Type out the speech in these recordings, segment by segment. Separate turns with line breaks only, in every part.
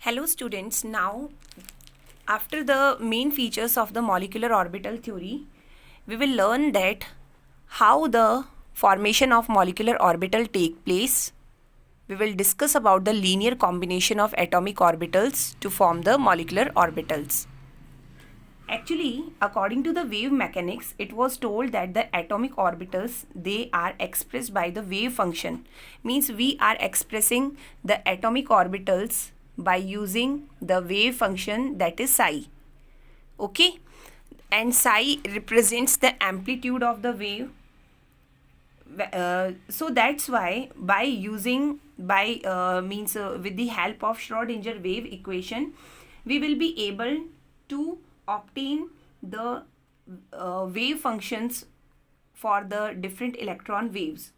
Hello students, now after the main features of the molecular orbital theory, we will learn that how the formation of molecular orbital take place. We will discuss about the linear combination of atomic orbitals to form the molecular orbitals. Actually, according to the wave mechanics, it was told that the atomic orbitals, they are expressed by the wave function. Means we are expressing the atomic orbitals by using the wave function, that is psi. Okay, and psi represents the amplitude of the wave. So that's why by using with the help of Schrodinger wave equation, we will be able to obtain the wave functions for the different electron waves.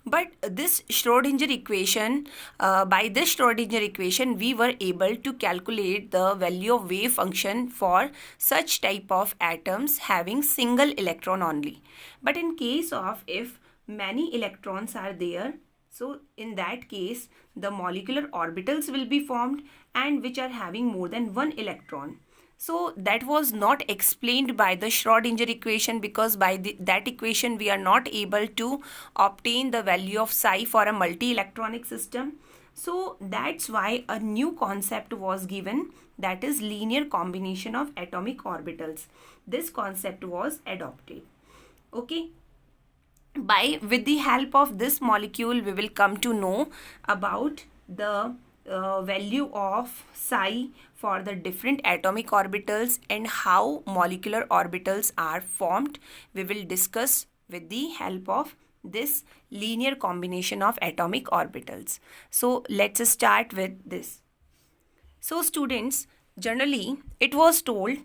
But this Schrodinger equation, by this Schrodinger equation, we were able to calculate the value of wave function for such type of atoms having single electron only. But in case of if many electrons are there, so in that case, the molecular orbitals will be formed and which are having more than one electron. So that was not explained by the Schrodinger equation, because by that equation we are not able to obtain the value of psi for a multi-electronic system. So that's why a new concept was given, that is linear combination of atomic orbitals. This concept was adopted. Okay. With the help of this molecule, we will come to know about the value of psi for the different atomic orbitals and how molecular orbitals are formed. We will discuss with the help of this linear combination of atomic orbitals. So let's start with this. So students, generally it was told,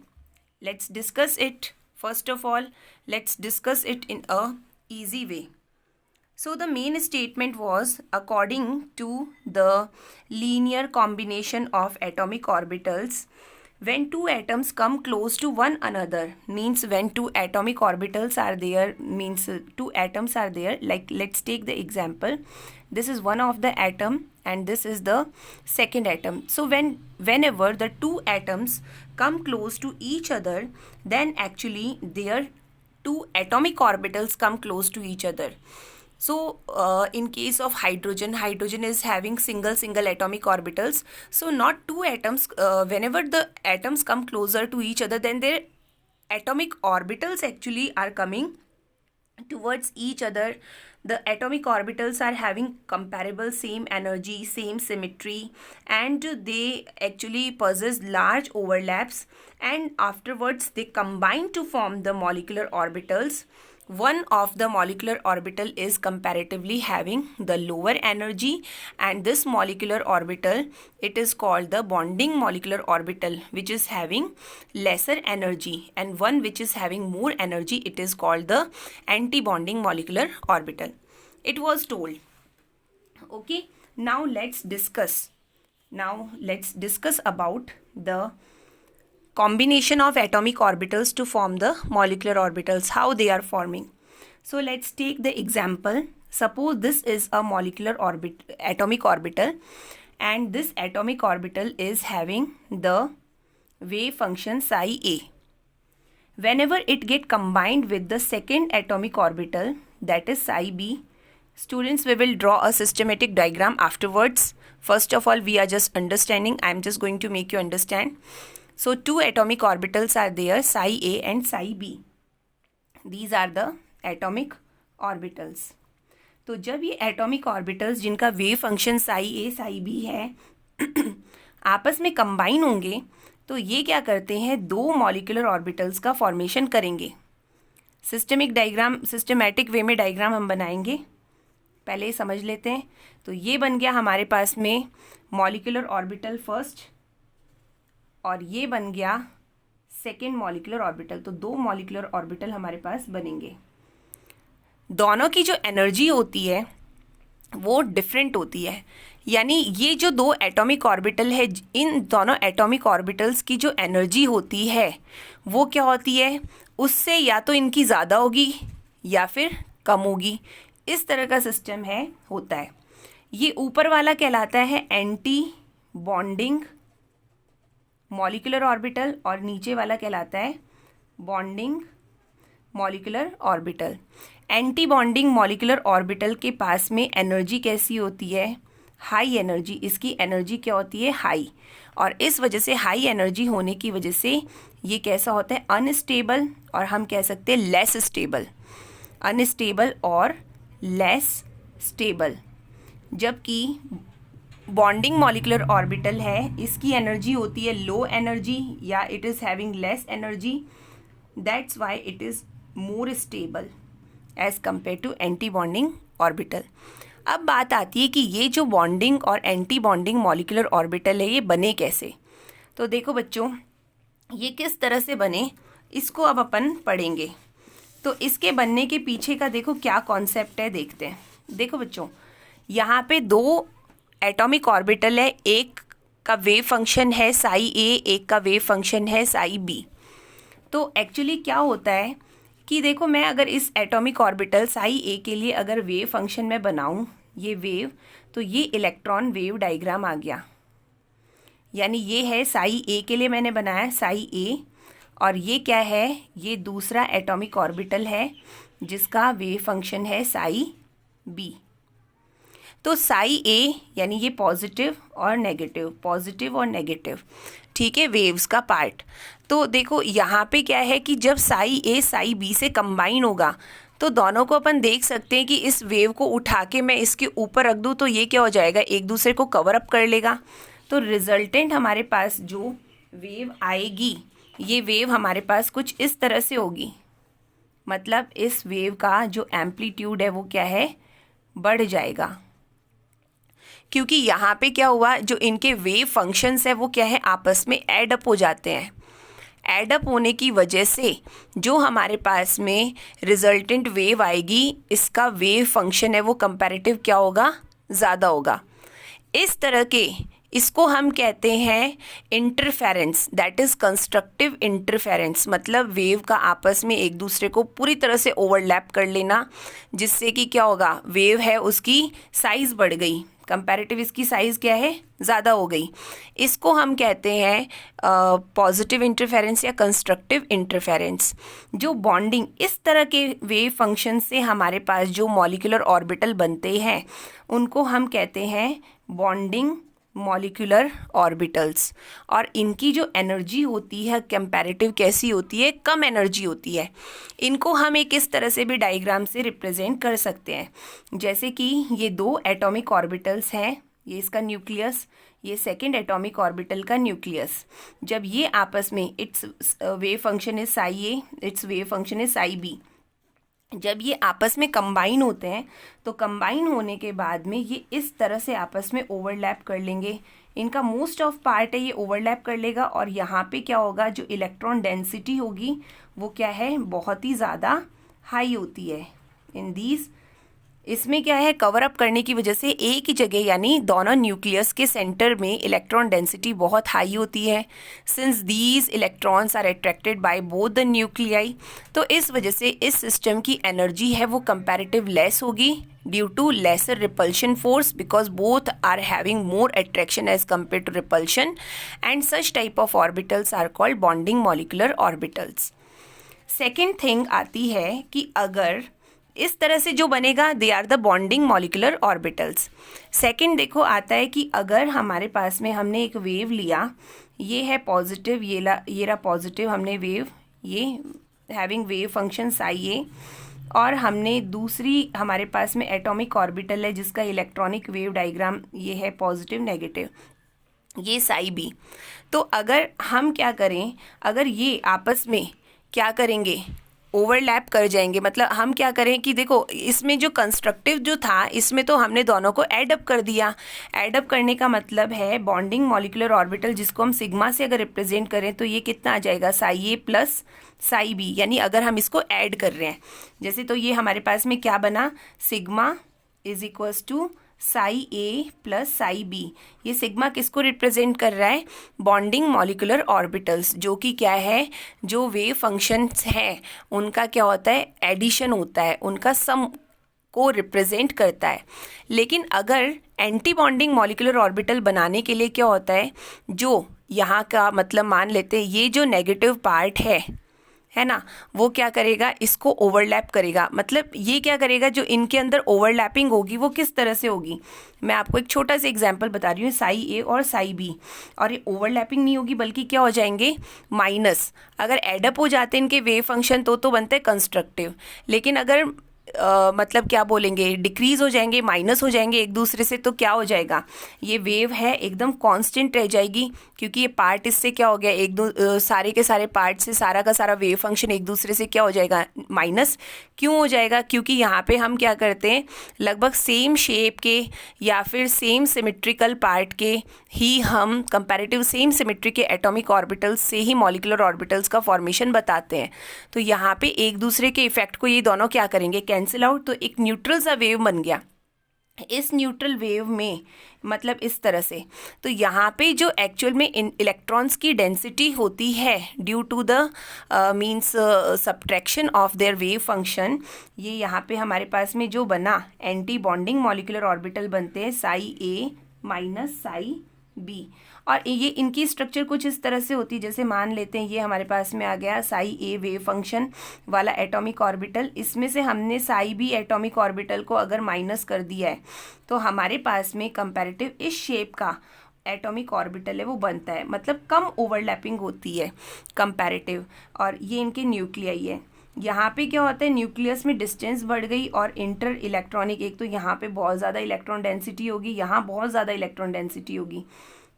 let's discuss it. First of all, let's discuss it in a easy way. So the main statement was, according to the linear combination of atomic orbitals, when two atoms come close to one another, means when two atomic orbitals are there, means two atoms are there, like let's take the example, this is one of the atom and this is the second atom. So whenever the two atoms come close to each other, then actually their two atomic orbitals come close to each other. So in case of hydrogen is having single atomic orbitals. So not two atoms, whenever the atoms come closer to each other, then their atomic orbitals actually are coming towards each other. The atomic orbitals are having comparable same energy, same symmetry, and they actually possess large overlaps, and afterwards they combine to form the molecular orbitals. One of the molecular orbital is comparatively having the lower energy, and this molecular orbital, it is called the bonding molecular orbital, which is having lesser energy, and one which is having more energy, it is called the anti-bonding molecular orbital. It was told. Okay, now let's discuss about the combination of atomic orbitals to form the molecular orbitals, how they are forming. So let's take the example. Suppose this is a molecular atomic orbital, and this atomic orbital is having the wave function psi a. Whenever it get combined with the second atomic orbital, that is psi b, students, we will draw a systematic diagram afterwards. First of all, we are just understanding. I am just going to make you understand. So two atomic orbitals are there, psi a and psi b. These are the atomic orbitals. तो जब ये atomic orbitals जिनका wave function psi a psi b है आपस में combine होंगे, तो ये क्या करते हैं, दो molecular orbitals का formation करेंगे. सिस्टमेटिक वे में डायग्राम हम बनाएंगे, पहले समझ लेते हैं. तो ये बन गया हमारे पास में molecular orbital फर्स्ट, और ये बन गया सेकेंड मॉलिक्यूलर ऑर्बिटल. तो दो मॉलिक्यूलर ऑर्बिटल हमारे पास बनेंगे. दोनों की जो एनर्जी होती है वो डिफरेंट होती है. यानी ये जो दो एटॉमिक ऑर्बिटल है, इन दोनों एटॉमिक ऑर्बिटल्स की जो एनर्जी होती है वो क्या होती है, उससे या तो इनकी ज़्यादा होगी या फिर कम होगी. इस तरह का सिस्टम होता है. ये ऊपर वाला कहलाता है एंटी बॉन्डिंग मॉलिक्यूलर ऑर्बिटल और नीचे वाला कहलाता है bonding molecular orbital. Anti bonding molecular orbital के पास में एनर्जी कैसी होती है? High energy. इसकी एनर्जी क्या होती है? हाई। और इस वजह से हाई एनर्जी होने की वजह से ये कैसा होता है? अनस्टेबल, और हम कह सकते हैं लेस स्टेबल। अनस्टेबल और लेस स्टेबल। जबकि बॉन्डिंग मॉलिक्यूलर ऑर्बिटल है, इसकी एनर्जी होती है लो एनर्जी या it is having less energy, that's why it is more stable as compare to anti bonding orbital. अब बात आती है कि ये जो बॉन्डिंग और एंटी बॉन्डिंग मॉलिक्यूलर ऑर्बिटल है ये बने कैसे। तो देखो बच्चों, ये किस तरह से बने इसको अब अपन पढ़ेंगे। तो इसके बनने के पीछे का देखो क्या कॉन्सेप्ट है, देखते हैं। देखो बच्चों, यहाँ पे दो एटॉमिक ऑर्बिटल है, एक का वेव फंक्शन है साई ए, एक का वेव फंक्शन है साई बी। तो एक्चुअली क्या होता है कि देखो, मैं अगर इस एटॉमिक ऑर्बिटल साई ए के लिए अगर वेव फंक्शन में बनाऊं ये वेव, तो ये इलेक्ट्रॉन वेव डायग्राम आ गया। यानी ये है साई ए के लिए मैंने बनाया साई ए, और ये क्या है? ये दूसरा एटॉमिक ऑर्बिटल है जिसका वेव फंक्शन है साई बी। तो साई ए यानी ये पॉजिटिव और नेगेटिव, पॉजिटिव और नेगेटिव, ठीक है, वेव्स का पार्ट। तो देखो यहाँ पे क्या है कि जब साई ए साई बी से कंबाइन होगा तो दोनों को अपन देख सकते हैं कि इस वेव को उठा के मैं इसके ऊपर रख दूँ तो ये क्या हो जाएगा? एक दूसरे को कवर अप कर लेगा। तो रिजल्टेंट हमारे पास जो वेव आएगी, ये वेव हमारे पास कुछ इस तरह से होगी। मतलब इस वेव का जो एम्पलीट्यूड है वो क्या है? बढ़ जाएगा। क्योंकि यहाँ पे क्या हुआ, जो इनके वेव फंक्शंस है वो क्या है? आपस में ऐड अप हो जाते हैं। ऐड अप होने की वजह से जो हमारे पास में रिजल्टेंट वेव आएगी, इसका वेव फंक्शन है वो कंपैरेटिव क्या होगा? ज़्यादा होगा। इस तरह के इसको हम कहते हैं interference, that is constructive interference. मतलब वेव का आपस में एक दूसरे को पूरी तरह से ओवरलैप कर लेना, जिससे कि क्या होगा? वेव है उसकी साइज़ बढ़ गई, कंपैरेटिव इसकी साइज़ क्या है? ज़्यादा हो गई। इसको हम कहते हैं पॉजिटिव इंटरफेरेंस या कंस्ट्रक्टिव इंटरफेरेंस। जो बॉन्डिंग इस तरह के वेव फंक्शन से हमारे पास जो मॉलिक्यूलर ऑर्बिटल बनते हैं उनको हम कहते हैं बॉन्डिंग मॉलिक्यूलर ऑर्बिटल्स। और इनकी जो एनर्जी होती है कंपैरेटिव कैसी होती है? कम एनर्जी होती है। इनको हम एक इस तरह से भी डायग्राम से रिप्रेजेंट कर सकते हैं, जैसे कि ये दो एटॉमिक ऑर्बिटल्स हैं, ये इसका न्यूक्लियस, ये सेकेंड एटॉमिक ऑर्बिटल का न्यूक्लियस। जब ये आपस में, its wave function is psi A, its wave function is psi B, जब ये आपस में कंबाइन होते हैं तो कंबाइन होने के बाद में ये इस तरह से आपस में ओवरलैप कर लेंगे। इनका मोस्ट ऑफ पार्ट है ये ओवरलैप कर लेगा, और यहाँ पे क्या होगा? जो इलेक्ट्रॉन डेंसिटी होगी वो क्या है? बहुत ही ज़्यादा हाई होती है इन दीज। इसमें क्या है? कवर अप करने की वजह से एक ही जगह यानी दोनों न्यूक्लियस के सेंटर में इलेक्ट्रॉन डेंसिटी बहुत हाई होती है, since these electrons are attracted by both the nuclei. तो इस वजह से इस सिस्टम की एनर्जी है वो कंपैरेटिव लेस होगी due to lesser repulsion force, because both are having more attraction as compare to repulsion, and such type of orbitals are called bonding molecular orbitals. Second thing आती है कि अगर इस तरह से जो बनेगा, they are the bonding molecular orbitals. Second देखो आता है कि अगर हमारे पास में हमने एक वेव लिया, ये है पॉजिटिव, ये रहा पॉजिटिव हमने वेव, ये हैविंग वेव फंक्शन साई ए, और हमने दूसरी हमारे पास में एटॉमिक ऑर्बिटल है जिसका इलेक्ट्रॉनिक वेव डायग्राम ये है पॉजिटिव नेगेटिव, ये साई बी। तो अगर हम क्या करें, अगर ये आपस में क्या करेंगे? ओवरलैप कर जाएंगे। मतलब हम क्या करें कि देखो, इसमें जो कंस्ट्रक्टिव जो था इसमें तो हमने दोनों को ऐड अप कर दिया। ऐड अप करने का मतलब है बॉन्डिंग मॉलिक्यूलर ऑर्बिटल, जिसको हम सिग्मा से अगर रिप्रेजेंट करें तो ये कितना आ जाएगा? Sai A plus psi B. यानी अगर हम इसको ऐड कर रहे हैं जैसे, तो ये हमारे पास में क्या बना? Sigma is equals to psi A plus psi B. ये सिग्मा किसको रिप्रेजेंट कर रहा है? बॉन्डिंग मॉलिक्यूलर ऑर्बिटल्स, जो कि क्या है? जो वेव फंक्शंस हैं उनका क्या होता है? एडिशन होता है, उनका सम को रिप्रेजेंट करता है। लेकिन अगर एंटी बॉन्डिंग मॉलिक्यूलर ऑर्बिटल बनाने के लिए क्या होता है, जो यहाँ का मतलब मान लेते हैं ये जो नेगेटिव पार्ट है ना, वो क्या करेगा, इसको ओवरलैप करेगा। मतलब ये क्या करेगा, जो इनके अंदर ओवरलैपिंग होगी वो किस तरह से होगी, मैं आपको एक छोटा सा एग्जांपल बता रही हूँ, साई ए और साई बी, और ये ओवरलैपिंग नहीं होगी बल्कि क्या हो जाएंगे, माइनस। अगर एडअप हो जाते हैं इनके वेव फंक्शन तो बनते हैं कंस्ट्रक्टिव, लेकिन अगर मतलब क्या बोलेंगे, डिक्रीज हो जाएंगे, माइनस हो जाएंगे एक दूसरे से, तो क्या हो जाएगा, ये वेव है एकदम कांस्टेंट रह जाएगी, क्योंकि ये पार्ट इससे क्या हो गया, सारे के सारे पार्ट से सारा का सारा वेव फंक्शन एक दूसरे से क्या हो जाएगा, माइनस। क्यों हो जाएगा, क्योंकि यहाँ पे हम क्या करते हैं, लगभग सेम शेप के या फिर सेम सिमेट्रिकल पार्ट के ही हम कंपैरेटिव सेम सिमेट्री के एटॉमिक ऑर्बिटल्स से ही मॉलिक्यूलर ऑर्बिटल्स का फॉर्मेशन बताते हैं। तो यहाँ पे एक दूसरे के इफेक्ट को ये दोनों क्या करेंगे, कैंसिल आउट, तो एक न्यूट्रल सा वेव बन गया। इस न्यूट्रल वेव में मतलब इस तरह से, तो यहाँ पे जो एक्चुअल में इलेक्ट्रॉन्स की डेंसिटी होती है due to the means subtraction of their wave function, ये यहाँ पे हमारे पास में जो बना एंटी बॉन्डिंग मॉलिक्यूलर ऑर्बिटल बनते हैं साई ए माइनस साई बी, और ये इनकी स्ट्रक्चर कुछ इस तरह से होती है, जैसे मान लेते हैं ये हमारे पास में आ गया साई ए वेव फंक्शन वाला एटॉमिक ऑर्बिटल, इसमें से हमने साई बी एटॉमिक ऑर्बिटल को अगर माइनस कर दिया है तो हमारे पास में कंपैरेटिव इस शेप का एटॉमिक ऑर्बिटल है वो बनता है, मतलब कम ओवरलैपिंग होती है कंपैरेटिव। और ये इनके न्यूक्लियाई है। यहाँ पे क्या होता है, न्यूक्लियस में डिस्टेंस बढ़ गई और इंटर इलेक्ट्रॉनिक, एक तो यहाँ पे बहुत ज़्यादा इलेक्ट्रॉन डेंसिटी होगी, यहाँ बहुत ज़्यादा इलेक्ट्रॉन डेंसिटी होगी,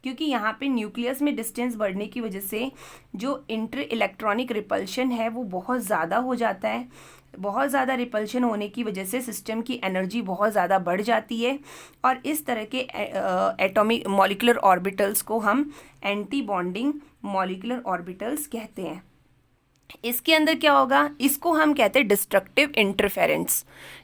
क्योंकि यहाँ पे न्यूक्लियस में डिस्टेंस बढ़ने की वजह से जो इंटर इलेक्ट्रॉनिक रिपल्शन है वो बहुत ज़्यादा हो जाता है। बहुत ज़्यादा रिपल्शन होने की वजह से सिस्टम की एनर्जी बहुत ज़्यादा बढ़ जाती है, और इस तरह के एटॉमिक मॉलिक्यूलर ऑर्बिटल्स को हम एंटी बॉन्डिंग मॉलिक्यूलर ऑर्बिटल्स कहते हैं। इसके अंदर क्या होगा, इसको हम कहते हैं डिस्ट्रक्टिव इंटरफेरेंस।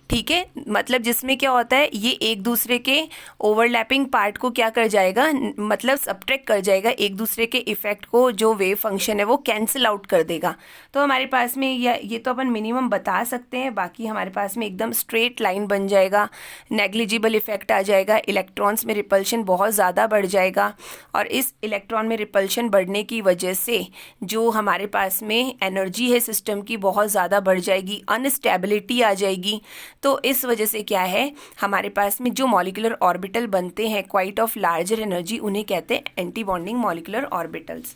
ठीक है, मतलब जिसमें क्या होता है, ये एक दूसरे के ओवरलैपिंग पार्ट को क्या कर जाएगा, मतलब सब्ट्रैक्ट कर जाएगा, एक दूसरे के इफेक्ट को, जो वेव फंक्शन है वो कैंसिल आउट कर देगा। तो हमारे पास में ये तो अपन मिनिमम बता सकते हैं, बाकी हमारे पास में एकदम स्ट्रेट लाइन बन जाएगा, नेग्लिजिबल इफेक्ट आ जाएगा, इलेक्ट्रॉन्स में रिपल्शन बहुत ज़्यादा बढ़ जाएगा, और इस इलेक्ट्रॉन में रिपल्शन बढ़ने की वजह से जो हमारे पास में एनर्जी है सिस्टम की बहुत ज़्यादा बढ़ जाएगी, अनस्टेबिलिटी आ जाएगी। तो इस वजह से क्या है, हमारे पास में जो मॉलिक्यूलर ऑर्बिटल बनते हैं क्वाइट ऑफ लार्जर एनर्जी, उन्हें कहते हैं एंटी बॉन्डिंग मॉलिक्यूलर ऑर्बिटल्स।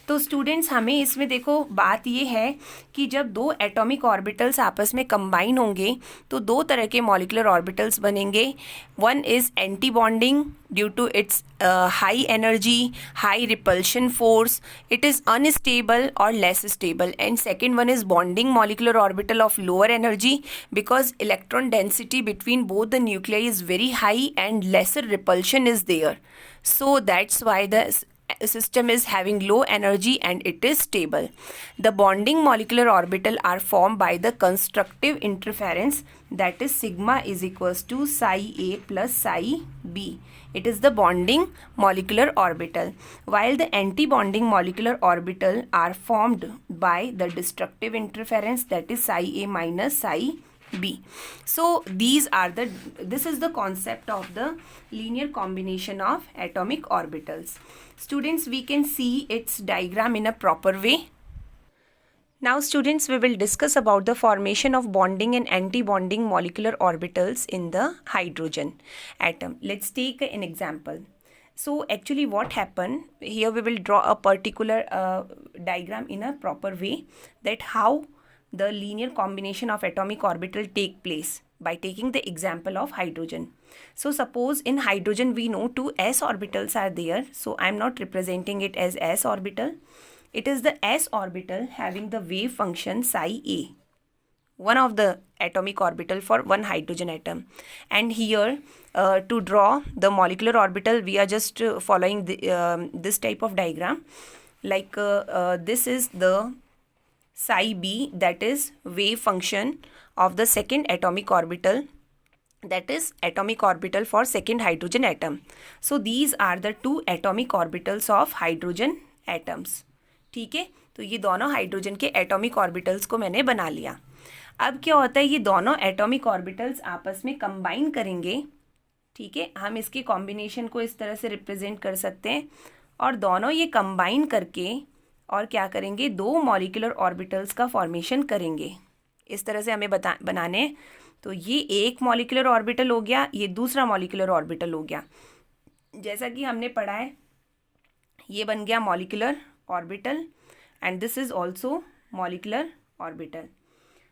तो स्टूडेंट्स हमें इसमें देखो बात ये है कि जब दो एटॉमिक ऑर्बिटल्स आपस में कंबाइन होंगे तो दो तरह के मॉलिक्यूलर ऑर्बिटल्स बनेंगे। One is anti bonding due to its high energy, high repulsion force, it is unstable और less stable, and second one is bonding molecular orbital of lower energy because electron density between both the nuclei is very high and lesser repulsion is there, so that's why the system is having low energy and it is stable. The bonding molecular orbital are formed by the constructive interference, that is sigma is equals to psi a plus psi b. It is the bonding molecular orbital, while the anti-bonding molecular orbital are formed by the destructive interference, that is psi a minus psi B. So this is the concept of the linear combination of atomic orbitals. Students, we can see its diagram in a proper way. Now students, we will discuss about the formation of bonding and anti-bonding molecular orbitals in the hydrogen atom. Let's take an example. So actually what happened here, we will draw a particular diagram in a proper way, that how the linear combination of atomic orbital take place by taking the example of hydrogen. So suppose in hydrogen we know two s orbitals are there, so I am not representing it as s orbital. It is the s orbital having the wave function psi a, one of the atomic orbital for one hydrogen atom. And here to draw the molecular orbital, we are just following this type of diagram, like this is the psi b, that is wave function of the second atomic orbital, that is atomic orbital for second hydrogen atom. So these are the two atomic orbitals of hydrogen atoms. ठीक है, तो ये दोनों hydrogen के atomic orbitals को मैंने बना लिया। अब क्या होता है, ये दोनों एटॉमिक ऑर्बिटल्स आपस में कंबाइन करेंगे, ठीक है, हम इसके कॉम्बिनेशन को इस तरह से रिप्रेजेंट कर सकते हैं, और दोनों ये कंबाइन करके और क्या करेंगे, दो मॉलिक्यूलर ऑर्बिटल्स का फॉर्मेशन करेंगे। इस तरह से हमें बनाने हैं। तो ये एक मॉलिक्यूलर ऑर्बिटल हो गया, ये दूसरा मॉलिक्यूलर ऑर्बिटल हो गया। जैसा कि हमने पढ़ा है, ये बन गया molecular orbital and this is also molecular orbital.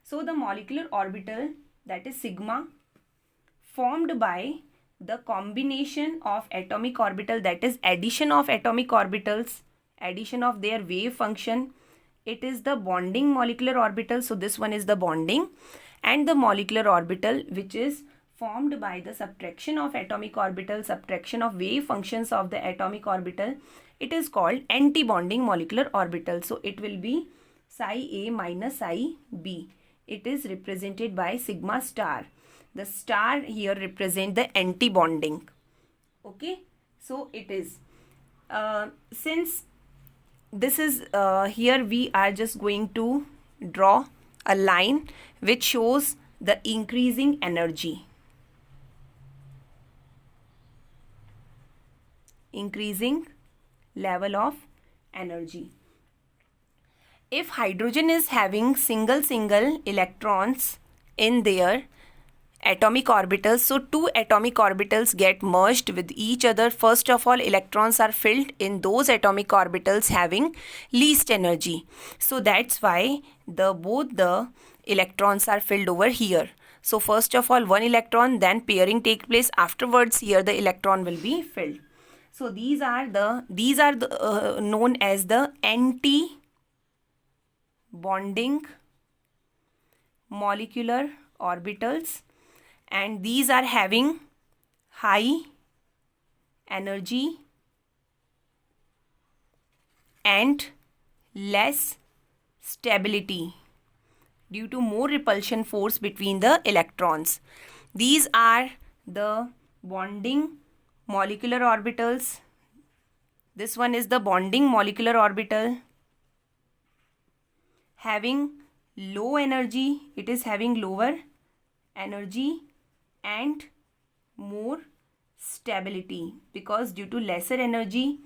So the molecular orbital, that is sigma, formed by the combination of atomic orbital, that is addition of atomic orbitals, addition of their wave function, it is the bonding molecular orbital. So this one is the bonding, and the molecular orbital which is formed by the subtraction of atomic orbital, subtraction of wave functions of the atomic orbital, it is called anti-bonding molecular orbital. So it will be psi a minus psi b. It is represented by sigma star. The star here represent the anti-bonding. Okay, so it is since this is here we are just going to draw a line which shows the increasing energy. Increasing level of energy. If hydrogen is having single electrons in their atomic orbitals, so two atomic orbitals get merged with each other. First of all, electrons are filled in those atomic orbitals having least energy. So that's why both the electrons are filled over here. So first of all, one electron, then pairing take place. Afterwards, here the electron will be filled. So these are known as the anti-bonding molecular orbitals, and these are having high energy and less stability due to more repulsion force between the electrons. These are the bonding molecular orbitals. This one is the bonding molecular orbital having low energy. It is having lower energy and more stability, because due to lesser energy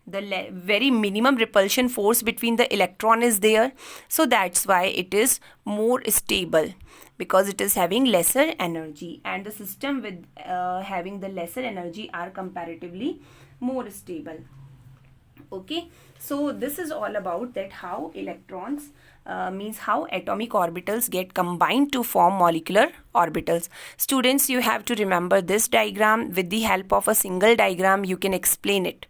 the very minimum repulsion force between the electron is there, so that's why it is more stable, because it is having lesser energy, and the system with having the lesser energy are comparatively more stable. Okay, so this is all about that how electrons means how atomic orbitals get combined to form molecular orbitals. Students, you have to remember this diagram. With the help of a single diagram you can explain it.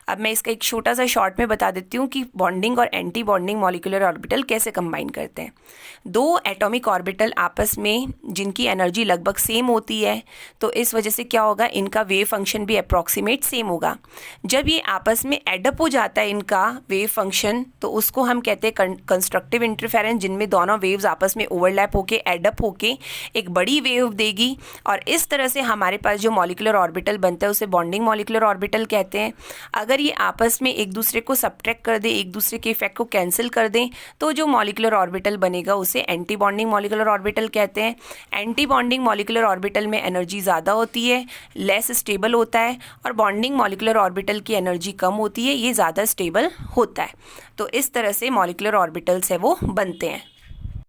अब मैं इसका एक छोटा सा short में बता देती हूँ कि बॉन्डिंग और एंटी बॉन्डिंग मॉलिक्यूलर ऑर्बिटल कैसे कंबाइन करते हैं. दो एटॉमिक ऑर्बिटल आपस में जिनकी एनर्जी लगभग सेम होती है, तो इस वजह से क्या होगा, इनका वेव फंक्शन भी अप्रॉक्सीमेट सेम होगा. जब ये आपस में एडअप हो जाता है इनका वेव फंक्शन, तो उसको हम कहते हैं कंस्ट्रक्टिव इंटरफेरेंस, जिनमें दोनों वेव्स आपस में ओवरलैप होके एडअप होके एक बड़ी वेव देगी, और इस तरह से हमारे पास जो मॉलिक्यूलर ऑर्बिटल बनता है उसे बॉन्डिंग मॉलिक्यूलर ऑर्बिटल कहते हैं. अगर ये आपस में एक दूसरे को सब्ट्रैक्ट कर दे, एक दूसरे के इफेक्ट को कैंसिल कर दें, तो जो मॉलिक्यूलर ऑर्बिटल बनेगा उसे एंटी बॉन्डिंग मॉलिक्यूलर ऑर्बिटल कहते हैं. एंटी बॉन्डिंग मॉलिक्यूलर ऑर्बिटल में एनर्जी ज़्यादा होती है, लेस स्टेबल होता है, और बॉन्डिंग मॉलिक्यूलर ऑर्बिटल की एनर्जी कम होती है, ये ज़्यादा स्टेबल होता है. तो इस तरह से मॉलिक्यूलर ऑर्बिटल्स है वो बनते हैं.